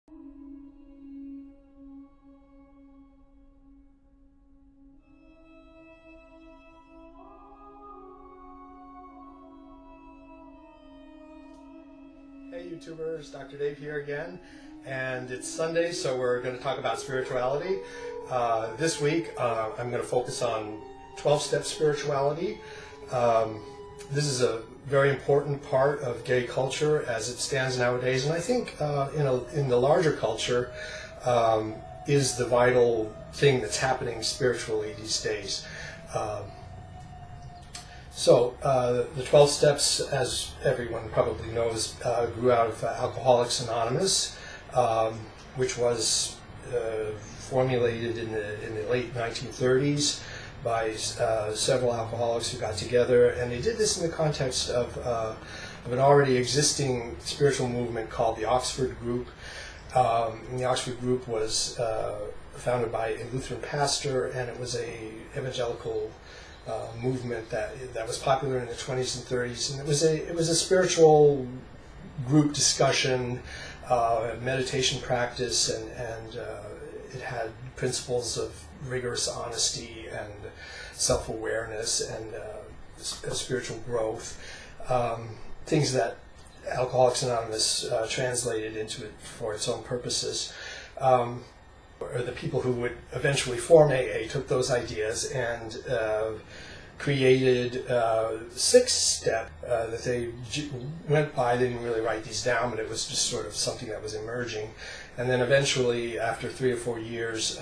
Hey YouTubers, Dr. Dave here again, and it's Sunday, so we're going to talk about spirituality. This week I'm going to focus on 12-step spirituality. This is a very important part of gay culture as it stands nowadays, and I think in the larger culture is the vital thing that's happening spiritually these days. The 12 steps, as everyone probably knows, grew out of Alcoholics Anonymous, which was formulated in the late 1930s by several alcoholics who got together, and they did this in the context of an already existing spiritual movement called the Oxford Group. And the Oxford Group was founded by a Lutheran pastor, and it was a evangelical movement that was popular in the 20s and 30s, and it was a spiritual group discussion, meditation practice, and it had principles of rigorous honesty and self-awareness and spiritual growth, things that Alcoholics Anonymous translated into it for its own purposes. Or the people who would eventually form AA took those ideas and created 6-step that they went by. They didn't really write these down, but it was just sort of something that was emerging. And then eventually, after 3 or 4 years,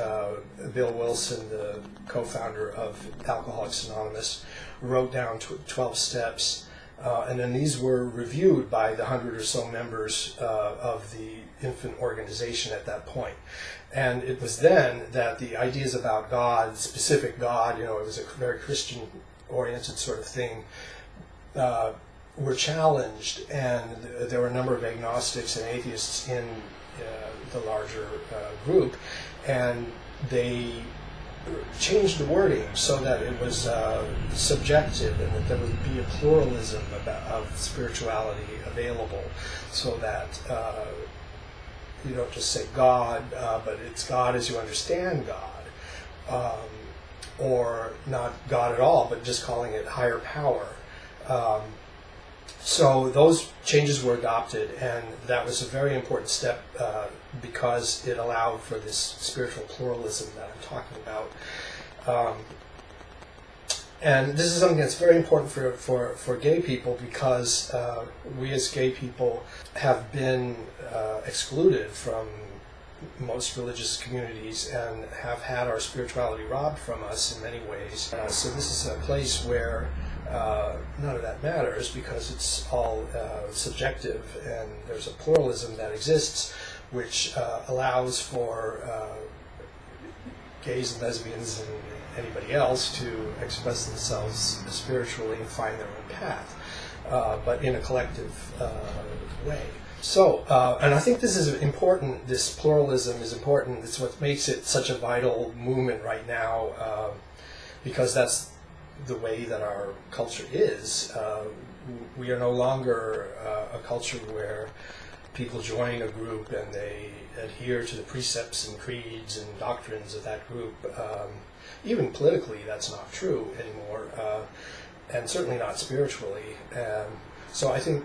Bill Wilson, the co-founder of Alcoholics Anonymous, wrote down 12 steps. And then these were reviewed by the 100 or so members of the infant organization at that point. And it was then that the ideas about God, specific God, it was a very Christian-oriented sort of thing, were challenged. And there were a number of agnostics and atheists in the larger group. And they changed the wording so that it was subjective and that there would be a pluralism of spirituality available, so that you don't just say God, but it's God as you understand God, or not God at all, but just calling it higher power. So those changes were adopted, and that was a very important step because it allowed for this spiritual pluralism that I'm talking about. And this is something that's very important for gay people, because we as gay people have been excluded from most religious communities and have had our spirituality robbed from us in many ways. So this is a place where none of that matters, because it's all subjective, and there's a pluralism that exists which allows for gays and lesbians and anybody else to express themselves spiritually and find their own path, but in a collective way. So, and I think this is important, this pluralism is important. It's what makes it such a vital movement right now, because that's the way that our culture is. We are no longer a culture where people join a group and they adhere to the precepts and creeds and doctrines of that group. Even politically, that's not true anymore, and certainly not spiritually. So I think,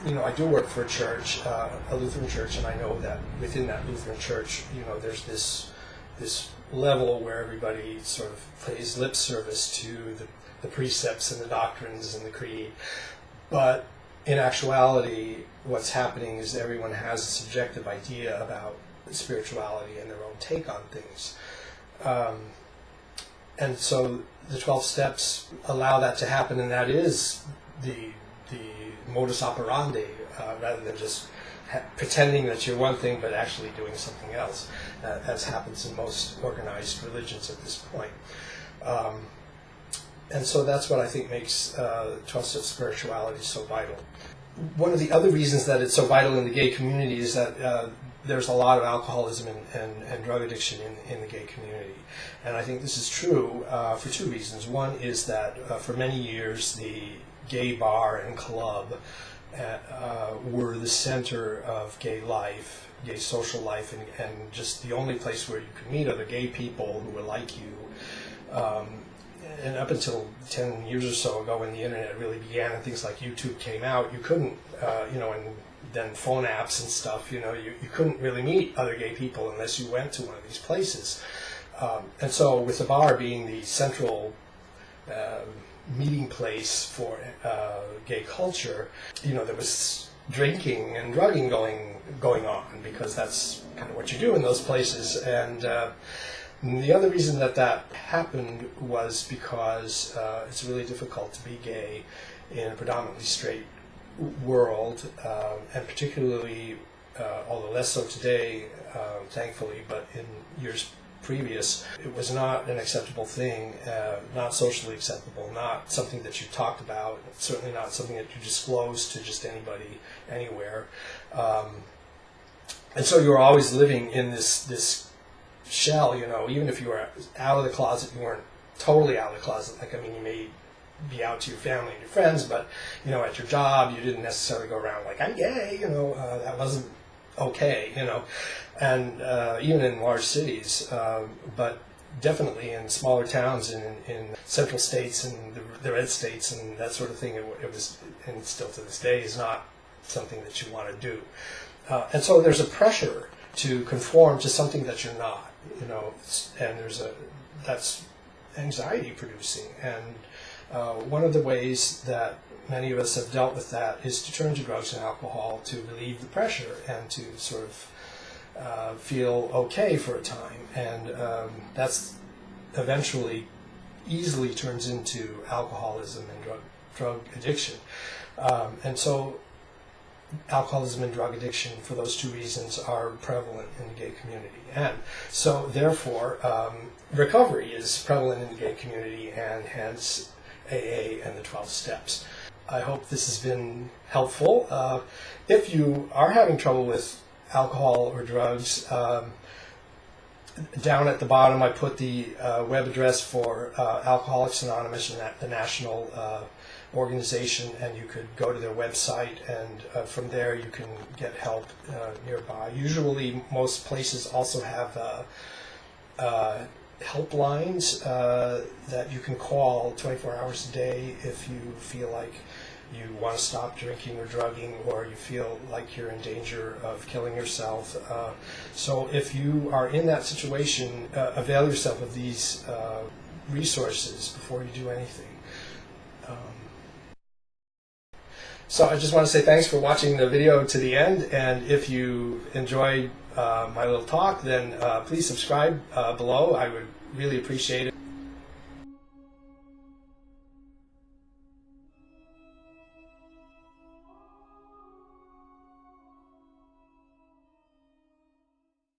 I do work for a church, a Lutheran church, and I know that within that Lutheran church, there's this level where everybody sort of pays lip service to the precepts and the doctrines and the creed. But in actuality, what's happening is everyone has a subjective idea about spirituality and their own take on things. And so the 12 steps allow that to happen, and that is the modus operandi, rather than just pretending that you're one thing but actually doing something else, as happens in most organized religions at this point. And so that's what I think makes 12-step spirituality so vital. One of the other reasons that it's so vital in the gay community is that there's a lot of alcoholism and drug addiction in the gay community. And I think this is true for two reasons. One is that for many years the gay bar and club were the center of gay life gay social life, and just the only place where you could meet other gay people who were like you. And up until 10 years or so ago, when the internet really began and things like YouTube came out, you couldn't, and then phone apps and stuff, you couldn't really meet other gay people unless you went to one of these places. And so with the bar being the central meeting place for gay culture, there was drinking and drugging going on, because that's kind of what you do in those places. And the other reason that happened was because it's really difficult to be gay in a predominantly straight world, and particularly, although less so today, thankfully, but in years previous, it was not an acceptable thing, not socially acceptable, not something that you talked about, certainly not something that you disclosed to just anybody, anywhere. And so you were always living in this shell, even if you were out of the closet, you weren't totally out of the closet. You may be out to your family and your friends, but, at your job, you didn't necessarily go around like, I'm gay, that wasn't okay, and even in large cities, but definitely in smaller towns in central states and the red states and that sort of thing, it was, and still to this day, is not something that you want to do. And so there's a pressure to conform to something that you're not, and that's anxiety producing. And one of the ways that many of us have dealt with that is to turn to drugs and alcohol to relieve the pressure and to sort of feel okay for a time. And that's eventually easily turns into alcoholism and drug addiction. And so alcoholism and drug addiction, for those two reasons, are prevalent in the gay community. And so therefore, recovery is prevalent in the gay community, and hence AA and the 12 steps. I hope this has been helpful. If you are having trouble with alcohol or drugs, down at the bottom I put the web address for Alcoholics Anonymous, and the national organization, and you could go to their website, and from there you can get help nearby. Usually most places also have helplines that you can call 24 hours a day if you feel like you want to stop drinking or drugging, or you feel like you're in danger of killing yourself. So if you are in that situation, avail yourself of these resources before you do anything. So I just want to say thanks for watching the video to the end, and if you enjoyed my little talk, then please subscribe below. I would really appreciate it.